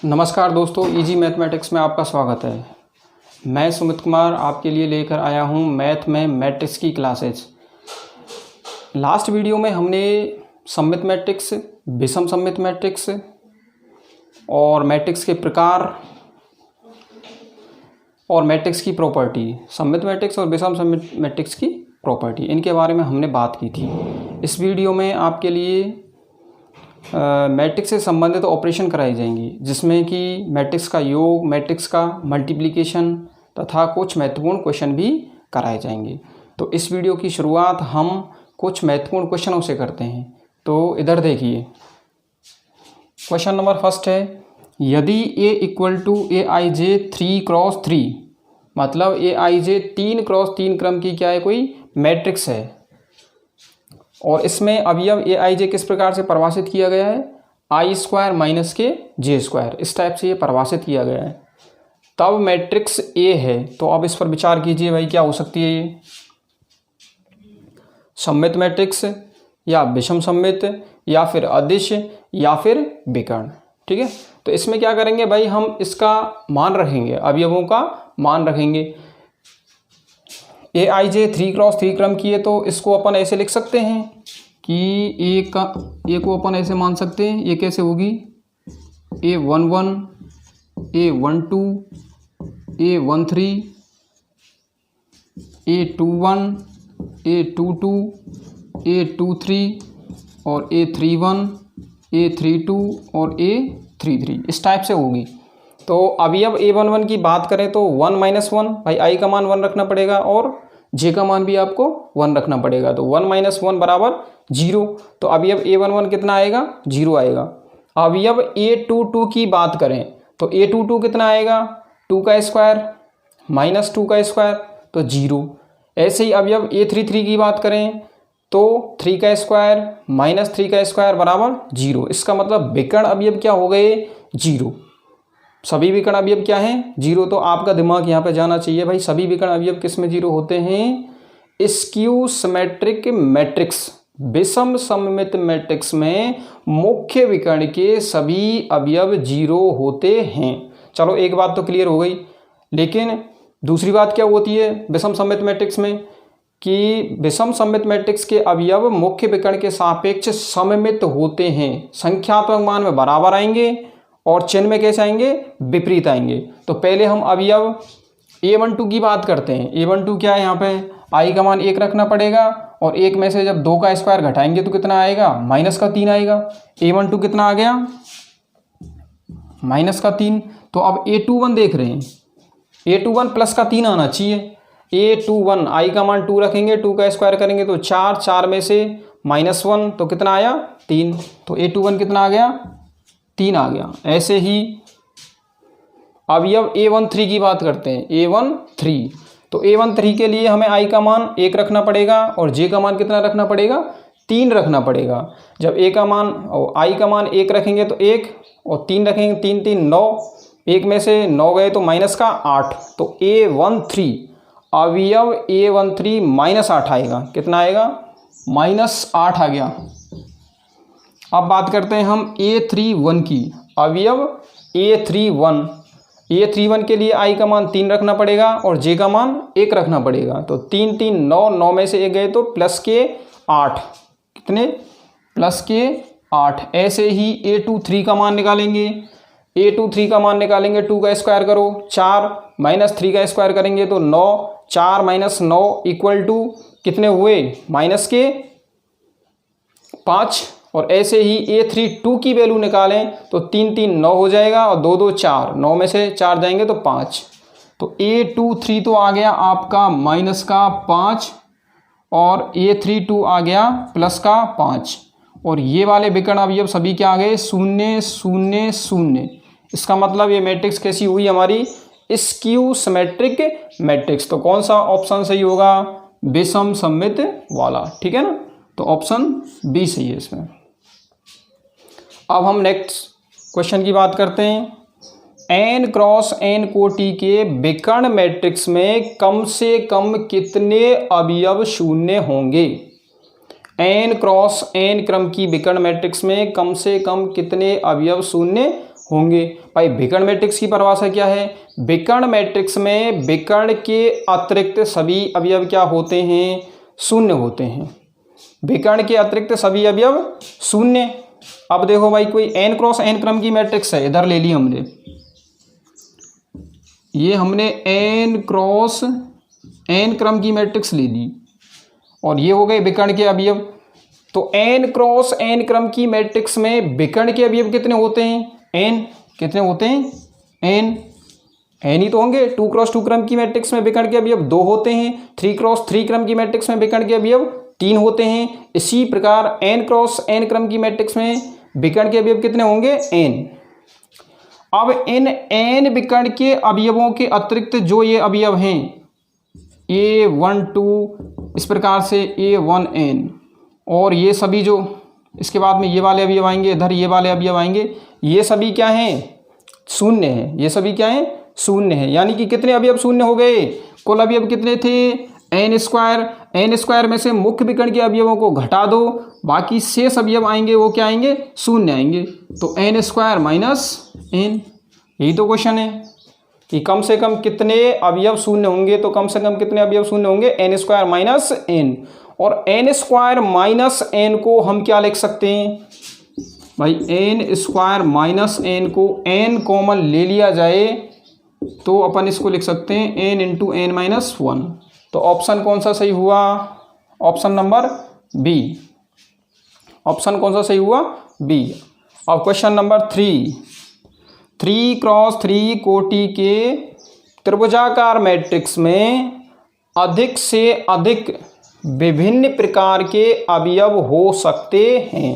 नमस्कार दोस्तों, easy mathematics में आपका स्वागत है। मैं सुमित कुमार आपके लिए लेकर आया हूं मैथ में मैट्रिक्स की क्लासेज। लास्ट वीडियो में हमने सममित मैट्रिक्स, विषम सममित मैट्रिक्स और मैट्रिक्स के प्रकार और मैट्रिक्स की प्रॉपर्टी, सममित मैट्रिक्स और विषम सममित मैट्रिक्स की प्रॉपर्टी, इनके बारे में हमने बात की थी। इस वीडियो में आपके लिए मैट्रिक्स से संबंधित ऑपरेशन कराई जाएंगी, जिसमें कि मैट्रिक्स का योग, मैट्रिक्स का मल्टीप्लिकेशन तथा कुछ महत्वपूर्ण क्वेश्चन भी कराए जाएंगे। तो इस वीडियो की शुरुआत हम कुछ महत्वपूर्ण क्वेश्चनों से करते हैं। तो इधर देखिए, क्वेश्चन नंबर फर्स्ट है, यदि A equal to AIJ 3x3, मतलब AIJ 3x3 क्रम की क्या है, कोई मैट्रिक्स है, और इसमें अवयव AIJ किस प्रकार से परिभाषित किया गया है, I² माइनस के J², इस टाइप से ये परिभाषित किया गया है। तब मैट्रिक्स A है। तो अब इस पर विचार कीजिए भाई, क्या हो सकती है ये, सममित मैट्रिक्स या विषम सममित या फिर अदिश या फिर विकर्ण। ठीक है, तो इसमें क्या करेंगे भाई, हम इसका मान रखेंगे, अवयवों का मान रखेंगे। AIJ 3x3 क्रम की है, तो इसको अपन ऐसे लिख सकते हैं कि A को अपन ऐसे मान सकते हैं। ये कैसे होगी, A11, A12, A13, A21, A22, A23 और A31, A32 और A33, इस टाइप से होगी। तो अवयव A11 की बात करें तो 1 - 1, भाई I का मान 1 रखना पड़ेगा और J का मान भी आपको 1 रखना पड़ेगा। तो 1 - 1 बराबर 0। तो अवयव A11 कितना आएगा, 0 आएगा। अवयव A22 की बात करें तो A22 कितना आएगा, 2 का स्क्वायर माइनस 2 का स्क्वायर, तो 0। ऐसे ही अवयव A33 की बात करें तो 3 का स्क्वायर माइनस 3 का स्क्वायर बराबर 0। इसका मतलब विकर्ण अवयव क्या हो गए, 0। सभी विकर्ण अवयव क्या हैं, 0। तो आपका दिमाग यहाँ पे जाना चाहिए भाई, सभी विकर्ण अवयव किस में 0 होते हैं, स्क्यू सिमेट्रिक मैट्रिक्स, विषम सममित मैट्रिक्स में मुख्य विकर्ण के सभी अवयव 0 होते हैं। चलो एक बात तो क्लियर हो गई, लेकिन दूसरी बात क्या होती है विषम सममित मैट्रिक्स में, कि विषम सममित मैट्रिक्स के अवयव मुख्य विकर्ण के सापेक्ष सममित होते हैं। संख्यात्मक मान में बराबर आएंगे और चिन्ह में कैसे आएंगे, विपरीत आएंगे। तो पहले हम अवयव A12 की बात करते हैं। A12 क्या है, यहाँ पे I का मान 1 रखना पड़ेगा और 1 में से जब 2 का स्क्वायर घटाएंगे तो कितना आएगा, -3 आएगा। A12 कितना आ गया, -3। तो अब A21 देख रहे हैं, A21 +3 आना चाहिए। A21 I का मान 2 रखेंगे, 2 का स्क्वायर करेंगे तो 4, 4 में से -1 तो कितना आया, 3। तो A21 कितना आ गया, 3 आ गया। ऐसे ही अवयव A13 की बात करते हैं, A13। तो A13 के लिए हमें I का मान 1 रखना पड़ेगा और J का मान कितना रखना पड़ेगा, 3 रखना पड़ेगा। जब A का मान और I का मान 1 रखेंगे तो 1 और 3 रखेंगे, 3 3 9, 1 में से 9 गए तो -8। तो A13 अवयव A13 -8 आएगा। कितना आएगा, -8 आ गया। अब बात करते हैं हम A31 की, अवयव A31 के लिए I का मान 3 रखना पड़ेगा और J का मान 1 रखना पड़ेगा। तो 3 3 9, 9 में से 1 गए तो +8, कितने, +8। ऐसे ही A23 का मान निकालेंगे। A23 का मान निकालेंगे, 2 का स्क्वायर करो, 4 माइनस 3 का स्क्वायर करेंगे तो 9, 4 - 9 इक्वल टू कितने हुए, -5। और ऐसे ही A32 की वैल्यू निकालें तो 3 3 9 हो जाएगा और 2 2 4, 9 में से 4 जाएंगे तो 5। तो A23 तो आ गया आपका -5 और A32 आ गया +5। और ये वाले विकर्ण अवयव सभी क्या आ गए, 0 0 0। इसका मतलब ये मैट्रिक्स कैसी हुई हमारी, स्क्यू सिमेट्रिक मैट्रिक्स। तो कौन सा ऑप्शन सही होगा, विषम सममित वाला। ठीक है ना, तो ऑप्शन बी सही है इसमें। अब हम नेक्स्ट क्वेश्चन की बात करते हैं। n क्रॉस n कोटि के विकर्ण मैट्रिक्स में कम से कम कितने अवयव शून्य होंगे। n क्रॉस n क्रम की विकर्ण मैट्रिक्स में कम से कम कितने अवयव शून्य होंगे। भाई विकर्ण मैट्रिक्स की परिभाषा क्या है? विकर्ण मैट्रिक्स में विकर्ण के अतिरिक्त सभी अवयव क्या होते हैं? शून्य होते हैं। विकर्ण के अतिरिक्त सभी अवयव शून्य। अब देखो भाई कोई n क्रॉस n क्रम की मैट्रिक्स है, इधर ले ली हमने, ये हमने n क्रॉस n क्रम की मैट्रिक्स ले ली और ये हो गए विकर्ण के अवयव। तो n क्रॉस n क्रम की मैट्रिक्स में विकर्ण के अवयव कितने होते हैं? n कितने होते हैं? n ही तो होंगे। 2 क्रॉस 2 क्रम की मैट्रिक्स में विकर्ण के अवयव 2 होते हैं। 3 क्रॉस 3 क्रम की मैट्रिक्स में विकर्ण के अवयव 3 होते हैं। इसी प्रकार n क्रॉस n क्रम की मैट्रिक्स में विकर्ण के अवयव कितने होंगे? n। अब इन n विकर्ण के अवयवों के अतिरिक्त जो ये अवयव हैं a1 2 इस प्रकार से a1n और ये सभी जो इसके बाद में ये वाले अवयव आएंगे, इधर ये वाले अवयव आएंगे, ये सभी क्या हैं? शून्य है। ये सभी क्या हैं? शून्य है। यानी कि कितने अवयव शून्य हो गए? कुल अवयव कितने थे? n स्क्वायर में से मुख्य विकर्ण के अवयवों को घटा दो, बाकी शेष अवयव आएंगे वो क्या आएंगे? शून्य आएंगे। तो n स्क्वायर माइनस n, यही तो क्वेश्चन है कि कम से कम कितने अवयव शून्य होंगे। तो कम से कम कितने अवयव शून्य होंगे? n square minus n। और n स्क्वायर माइनस n को हम क्या लिख सकते हैं भाई? n स्क्वायर माइनस n को n कॉमन ले लिया जाए तो अपन इसको लिख सकते हैं n इंटू n माइनस 1। तो ऑप्शन कौन सा सही हुआ? Option number B. ऑप्शन कौन सा सही हुआ? बी। अब क्वेश्चन नंबर 3 क्रॉस 3 कोटि के त्रिभुजाकार मैट्रिक्स में अधिक से अधिक विभिन्न प्रकार के अवयव हो सकते हैं।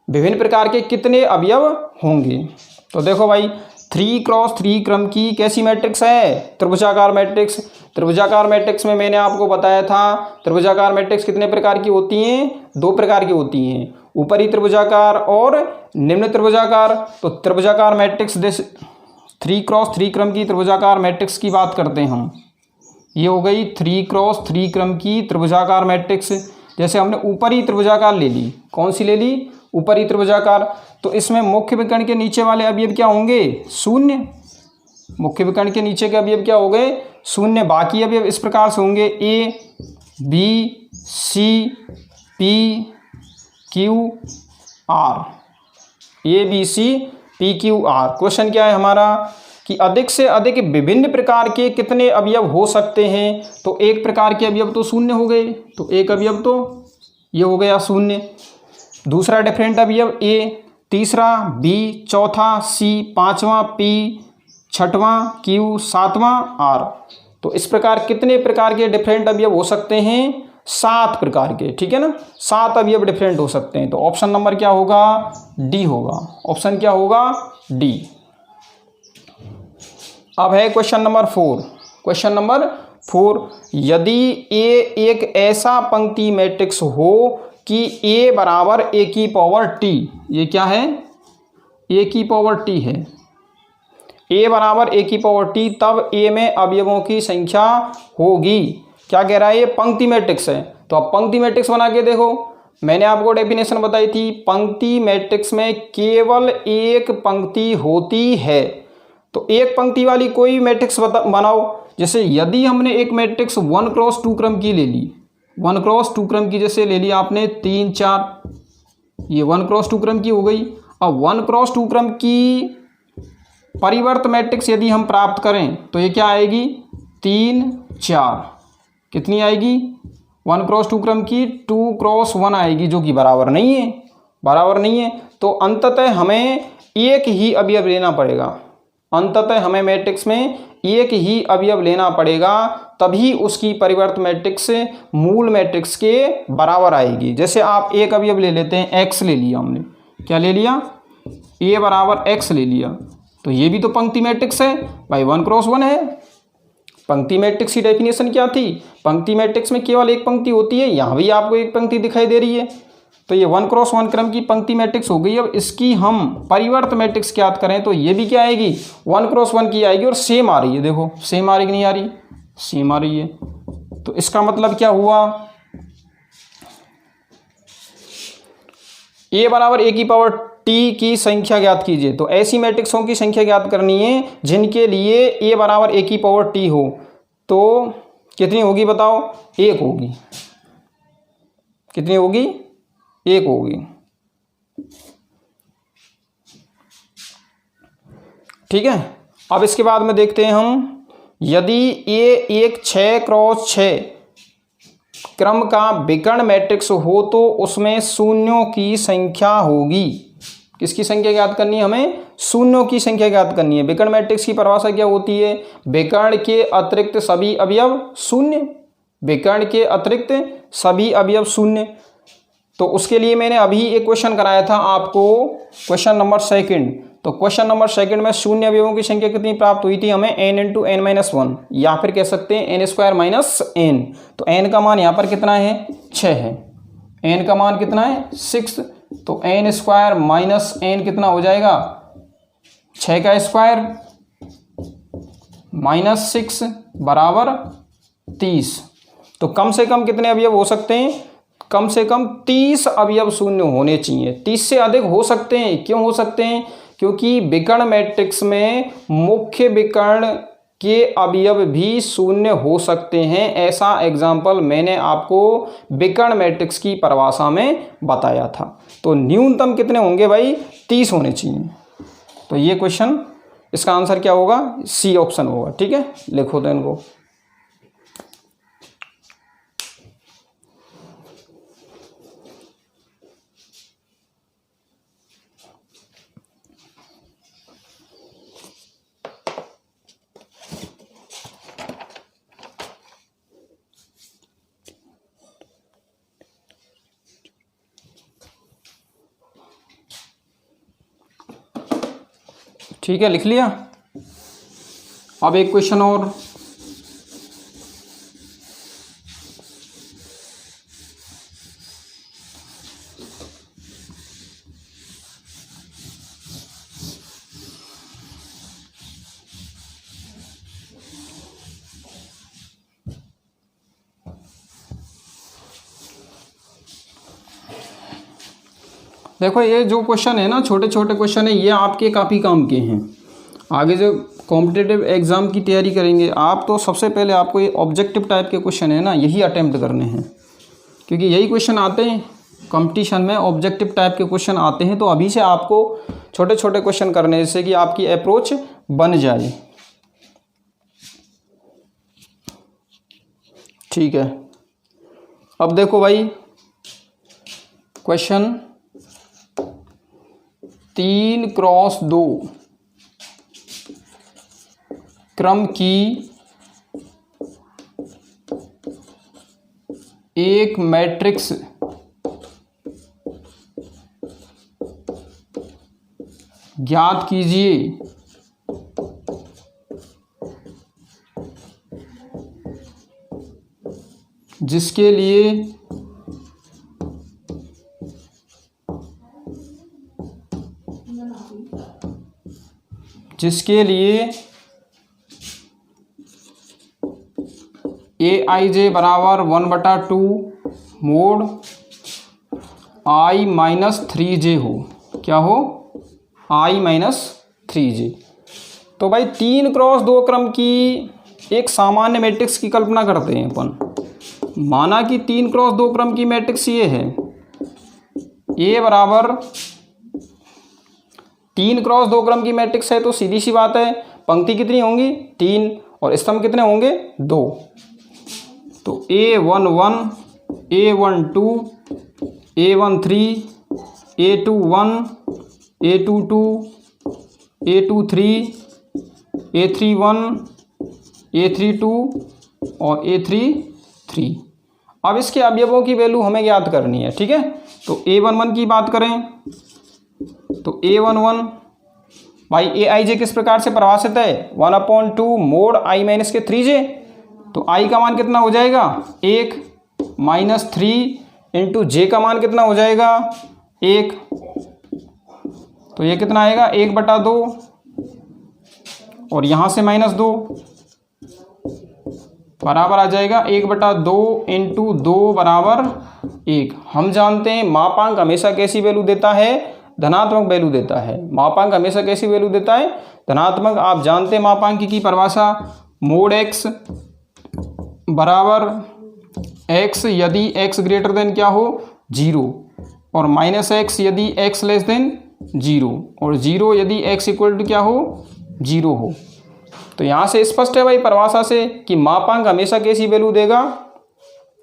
विभिन्न प्रकार के कितने अवयव होंगे? तो देखो भाई 3 क्रॉस 3 क्रम की कैसी मैट्रिक्स है? त्रिभुजाकार मैट्रिक्स। त्रिभुजाकार मैट्रिक्स में मैंने आपको बताया था त्रिभुजाकार मैट्रिक्स कितने प्रकार की होती हैं? 2 प्रकार की होती हैं, ऊपरी त्रिभुजाकार और निम्न त्रिभुजाकार। तो त्रिभुजाकार मैट्रिक्स 3 क्रॉस 3 क्रम की त्रिभुजाकार मैट्रिक्स की बात करते हैं हम। ये हो गई 3 क्रॉस 3 क्रम की त्रिभुजाकार मैट्रिक्स। जैसे हमने ऊपरी त्रिभुजाकार ले ली, कौन सी ले ली? ऊपरी त्रिभुजाकार। तो इसमें मुख्य विकर्ण के नीचे वाले अवयव क्या होंगे? शून्य। मुख्य विकर्ण के नीचे के अवयव क्या हो गए? शून्य। बाकी अवयव इस प्रकार से होंगे a b c p q r, a b c p q r। Question क्या है हमारा कि अधिक से अधिक विभिन्न प्रकार के कितने अवयव हो सकते हैं? तो एक प्रकार के अवयव तो शून्य हो गए, तो एक अवयव तो ये हो गया शून्य। दूसरा डिफरेंट अवयव a, तीसरा b, चौथा c, पांचवा p, छठवां q, सातवां r। तो इस प्रकार कितने प्रकार के डिफरेंट अवयव हो सकते हैं? 7 प्रकार के, ठीक है ना। 7 अवयव डिफरेंट हो सकते हैं। तो ऑप्शन नंबर क्या होगा? डी होगा। ऑप्शन क्या होगा? डी। अब है क्वेश्चन नंबर 4। क्वेश्चन नंबर 4, यदि a एक ऐसा पंक्ति मैट्रिक्स हो कि a बराबर a की पावर t, ये क्या है? a की पावर t है। a बराबर a की पावर t, तब a में अवयवों की संख्या होगी। क्या कह रहा है? ये पंक्ति मैट्रिक्स है। तो अब पंक्ति मैट्रिक्स बना के देखो। मैंने आपको डेफिनेशन बताई थी, पंक्ति मैट्रिक्स में केवल एक पंक्ति होती है। तो एक पंक्ति वाली कोई मैट्रिक्स बनाओ। जैसे यदि हमने एक मैट्रिक्स 1 क्रॉस 2 क्रम की ले ली, 1 क्रॉस 2 क्रम की जैसे ले ली आपने 3 4, ये 1 क्रॉस 2 क्रम की हो गई। अब 1 क्रॉस 2 क्रम की परिवर्त मैट्रिक्स यदि हम प्राप्त करें तो ये क्या आएगी? 3 4। कितनी आएगी? 1 क्रॉस 2 क्रम की 2 क्रॉस 1 आएगी, जो कि बराबर नहीं है। बराबर नहीं है। तो अंततः हमें एक ही अवयव लेना पड़ेगा। अंततः हमें मैट्रिक्स में एक ही अवयव लेना पड़ेगा, तभी उसकी परिवर्त मैट्रिक्स मूल मैट्रिक्स के बराबर आएगी। जैसे आप एक अवयव ले लेते हैं, x ले लिया हमने, क्या ले लिया? a बराबर x ले लिया। तो ये भी तो पंक्ति मैट्रिक्स है भाई, 1 क्रॉस 1 है। पंक्ति मैट्रिक्स की डेफिनेशन क्या थी? पंक्ति मैट्रिक्स में केवल एक पंक्ति होती है। यहाँ भी आपको एक पंक्ति दिखाई दे रही है। तो ये 1 क्रॉस 1 क्रम की पंक्ति मैट्रिक्स हो गई। अब इसकी हम परिवर्त मैट्रिक्स ज्ञात करें तो ये भी क्या आएगी? 1 क्रॉस 1 की आएगी। और सेम आ रही है, देखो सेम आ रही कि नहीं आ रही? सेम आ रही है। तो इसका मतलब क्या हुआ? ए बराबर ए की पावर टी की संख्या ज्ञात कीजिए। तो ऐसी मैट्रिक्सों की संख्या ज्ञात करनी है जिनके लिए ए बराबर ए की पावर टी हो। तो कितनी होगी बताओ? एक होगी। कितनी होगी? एक होगी। ठीक है। अब इसके बाद में देखते हैं हम, यदि ए एक 6x6 क्रम का विकर्ण मैट्रिक्स हो तो उसमें शून्यों की संख्या होगी। किसकी संख्या ज्ञात करनी है हमें? शून्यों की संख्या ज्ञात करनी है। विकर्ण मैट्रिक्स की परिभाषा क्या होती है? विकर्ण के अतिरिक्त सभी अवयव शून्य। विकर्ण के अतिरिक्त सभी अवयव शून्य। तो उसके लिए मैंने अभी एक क्वेश्चन कराया था आपको, क्वेश्चन नंबर 2। तो क्वेश्चन नंबर 2 में शून्य अवयवों की संख्या कितनी प्राप्त हुई थी हमें? n × n-1, या फिर कह सकते हैं n² - n। तो n का मान यहाँ पर कितना है? 6 है। n का मान कितना है? 6। तो n² - n कितना हो जाएगा? 6 का स्क्वायर -6 बराबर 30। तो कम से कम कितने अवयव हो सकते हैं? कम से कम 30 अवयव शून्य होने चाहिए। 30 से अधिक हो सकते हैं। क्यों हो सकते हैं? क्योंकि विकर्ण मैट्रिक्स में मुख्य विकर्ण के अवयव भी शून्य हो सकते हैं। ऐसा एग्जाम्पल मैंने आपको विकर्ण मैट्रिक्स की परिभाषा में बताया था। तो न्यूनतम कितने होंगे भाई? 30 होने चाहिए। तो ये क्वेश्चन, इसका आंसर क्या होगा? सी ऑप्शन होगा। ठीक है, लिखो तो इनको। ठीक है, लिख लिया। अब एक क्वेश्चन और, देखो ये जो क्वेश्चन है ना, छोटे छोटे क्वेश्चन है, ये आपके काफ़ी काम के हैं। आगे जो कॉम्पिटिटिव एग्ज़ाम की तैयारी करेंगे आप, तो सबसे पहले आपको ये ऑब्जेक्टिव टाइप के क्वेश्चन है ना, यही अटेम्प्ट करने हैं, क्योंकि यही क्वेश्चन आते हैं कंपटीशन में। ऑब्जेक्टिव टाइप के क्वेश्चन आते हैं। तो अभी से आपको छोटे छोटे क्वेश्चन करने, जिससे कि आपकी अप्रोच बन जाए। ठीक है। अब देखो भाई, क्वेश्चन 3x2 क्रम की एक मैट्रिक्स ज्ञात कीजिए जिसके लिए aij बराबर 1/2 मोड i-3j हो। क्या हो? i-3j। तो भाई 3x2 क्रम की एक सामान्य मैट्रिक्स की कल्पना करते हैं अपन। माना कि 3x2 क्रम की मैट्रिक्स ये है, a बराबर 3x2 क्रम की मैट्रिक्स है, तो सीधी सी बात है, पंक्ति कितनी होंगी? 3, और स्तंभ कितने होंगे? 2। तो a11, a12, a13, a21, a22, a23, a31, a32 और a33। अब इसके अवयवों की वैल्यू हमें ज्ञात करनी है। ठीक है। तो a11 की बात करें तो a11 भाई aij किस प्रकार से परिभाषित है? 1/2 मोड i-3j। तो i का मान कितना हो जाएगा? 1 -3 इंटू j का मान कितना हो जाएगा? 1। तो ये कितना आएगा? 1/2 और यहाँ से -2 बराबर आ जाएगा 1/2 इंटू 2 बराबर 1। हम जानते हैं मापांक हमेशा कैसी वैल्यू देता है, धनात्मक वैल्यू देता है। मापांक हमेशा कैसी वैल्यू देता है, धनात्मक। आप जानते हैं मापांक की परिभाषा, मोड x बराबर x यदि x ग्रेटर देन क्या हो 0, और माइनस x यदि x लेस देन 0, और 0 यदि x इक्वल टू क्या हो 0 हो। तो यहाँ से स्पष्ट है भाई परिभाषा से कि मापांक हमेशा कैसी वैल्यू देगा,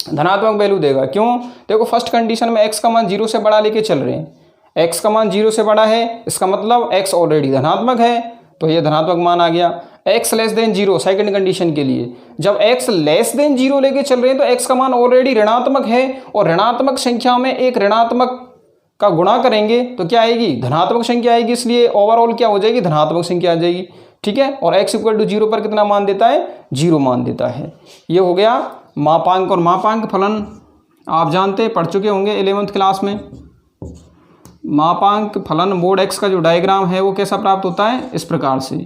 धनात्मक वैल्यू देगा। क्यों, देखो फर्स्ट कंडीशन में x का मान 0 से बड़ा लेके चल रहे हैं, x का मान 0 से बड़ा है, इसका मतलब x ऑलरेडी धनात्मक है, तो ये धनात्मक मान आ गया। x less than 0 second condition के लिए, जब x लेस देन 0 लेके चल रहे हैं तो x का मान ऑलरेडी ऋणात्मक है, और ऋणात्मक संख्या में एक ऋणात्मक का गुणा करेंगे तो क्या आएगी, धनात्मक संख्या आएगी, इसलिए ओवरऑल क्या हो जाएगी, धनात्मक संख्या आ जाएगी। ठीक है, और x इक्वल टू 0 पर कितना मान देता है, 0 मान देता है। ये हो गया मापांक और मापांक फलन। आप जानते हैं, पढ़ चुके होंगे 11th क्लास में। मापांक फलन मोड x का जो डायग्राम है वो कैसा प्राप्त होता है, इस प्रकार से,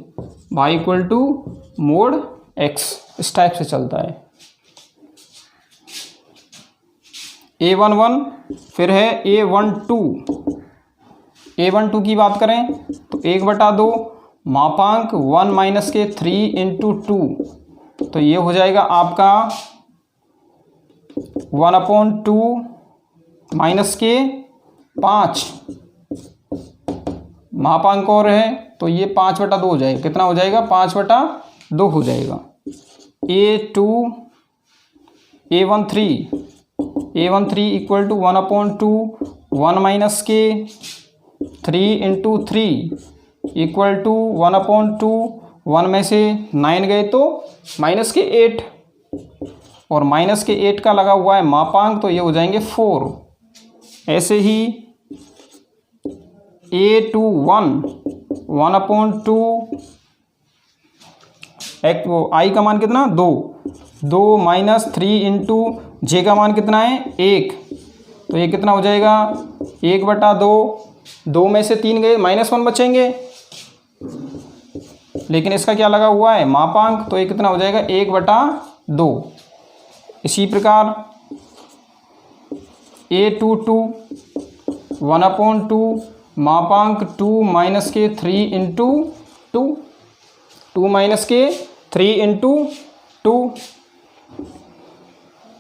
y equal to mod x, इस टाइप से चलता है। a11, फिर है a12। a12 की बात करें तो 1/2 मापांक 1 माइनस के 3 इंटू 2, तो ये हो जाएगा आपका 1/2 माइनस के 5। मापांक और है तो ये 5/2 हो जाएगा। कितना हो जाएगा, 5/2 हो जाएगा। a13 इक्वल टू 1/2 1 माइनस के 3 इंटू 3 इक्वल टू 1/2, 1 में से 9 गए तो माइनस के 8, और माइनस के 8 का लगा हुआ है मापांक, तो ये हो जाएंगे 4। ऐसे ही a21 1/2 i का मान कितना 2 माइनस 3 इंटू j का मान कितना है 1, तो ये कितना हो जाएगा 1/2, 2 में से 3 गए -1 बचेंगे, लेकिन इसका क्या लगा हुआ है मापांक, तो ये कितना हो जाएगा 1/2। इसी प्रकार a22 1/2 मापांक 2 माइनस के 3 इंटू 2 माइनस के 3 इंटू 2,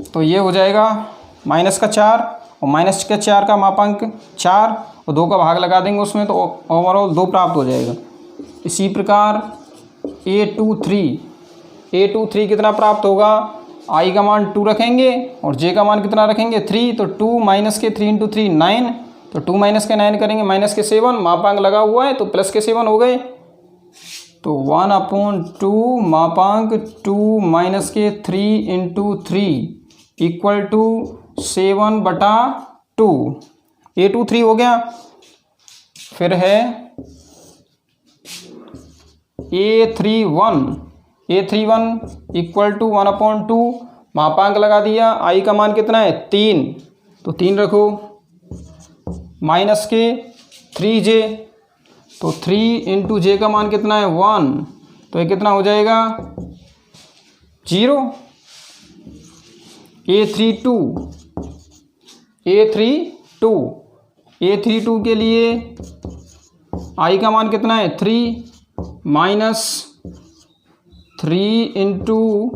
तो ये हो जाएगा -4, और -4 का मापांक 4, और 2 का भाग लगा देंगे उसमें, तो ओवरऑल 2 प्राप्त हो जाएगा। इसी प्रकार a23 कितना प्राप्त होगा, i का मान 2 रखेंगे और j का मान कितना रखेंगे 3, तो 2 माइनस के 3 इंटू 3 9, तो 2 माइनस के 9 करेंगे -7, मापांक लगा हुआ है तो +7 हो गए, तो 1/2 मापांक 2 माइनस के 3 इंटू 3 इक्वल टू 7/2, a23 हो गया। फिर है a31 इक्वल टू 1/2 मापांक लगा दिया, i का मान कितना है 3, तो 3 रखो, माइनस के 3j, तो 3 इंटू j का मान कितना है 1, तो ये कितना हो जाएगा 0। a32 के लिए i का मान कितना है 3, माइनस 3 इंटू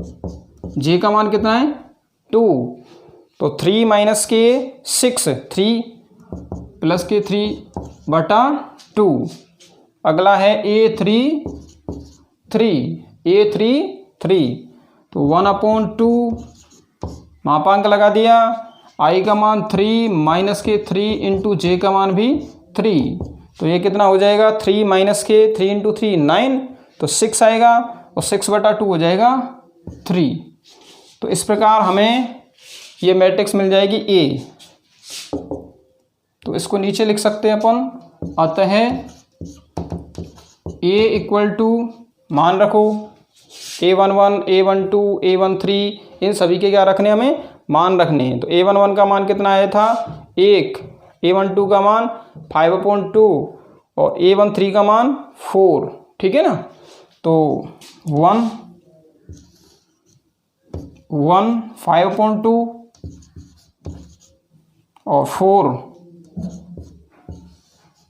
j का मान कितना है 2, तो 3 माइनस के 6, 3 प्लस के 3/2। अगला है a33, तो 1/2 मापांक लगा दिया, i का मान 3 माइनस के 3 इंटू j का मान भी 3, तो ये कितना हो जाएगा 3 माइनस के 3 इंटू 3 9, तो 6 आएगा, और 6/2 हो जाएगा 3। तो इस प्रकार हमें ये मैट्रिक्स मिल जाएगी A। तो इसको नीचे लिख सकते हैं अपन, अतः A इक्वल टू मान रखो a11, a12, a13, इन सभी के क्या रखने हमें मान रखने हैं। तो a11 का मान कितना आया था 1, a12 का मान 5/2 और a13 का मान 4, ठीक है ना। तो 1 5/2 और 4।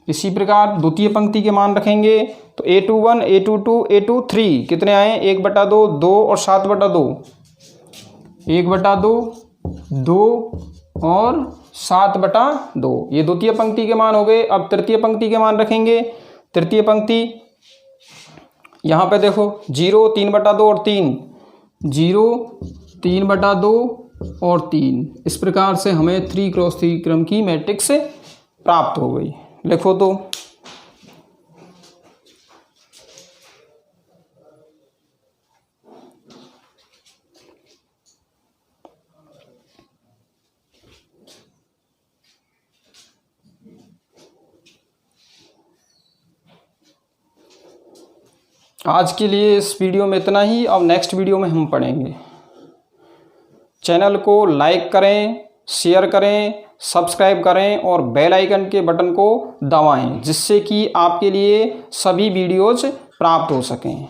इसी प्रकार द्वितीय पंक्ति के मान रखेंगे तो A21, A22, A23 कितने आए 1/2, 2 और 7/2, 1/2, 2 और 7/2, ये द्वितीय पंक्ति के मान हो गए। अब तृतीय पंक्ति के मान रखेंगे। तृतीय पंक्ति यहाँ पे देखो 0, 3/2 और 3, 0, 3/2 और 3। इस प्रकार से हमें 3x3 क्रम की मैट्रिक्स प्राप्त हो गई। लिखो तो आज के लिए इस वीडियो में इतना ही। अब नेक्स्ट वीडियो में हम पढ़ेंगे। चैनल को लाइक करें, शेयर करें, सब्सक्राइब करें और बेल आइकन के बटन को दबाएं, जिससे कि आपके लिए सभी वीडियोज प्राप्त हो सकें।